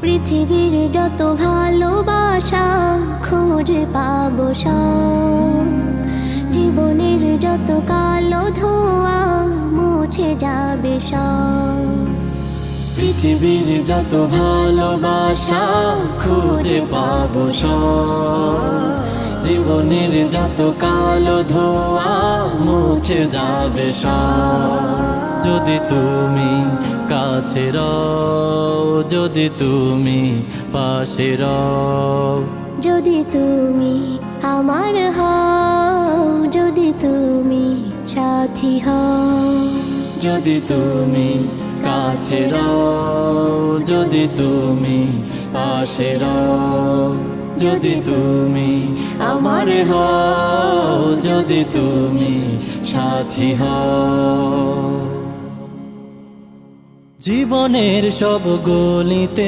পৃথিবীর যত ভালোবাসা খুঁজে পাবো সব, জীবনের যত কালো ধোঁয়া মুছে যাবে সব। পৃথিবীর যত ভালোবাসা খুঁজে পাবো সব, জীবনের যত কালো ধোঁয়া মুছে যাবে সব। যদি তুমি কাছে রও, যদি তুমি পাশে রও, যদি তুমি আমার হও, যদি তুমি সাথী হও, যদি তুমি কাছে রও, যদি তুমি পাশে রও, যদি তুমি আমার হও, যদি তুমি সাথী হও। জীবনের সব গলিতে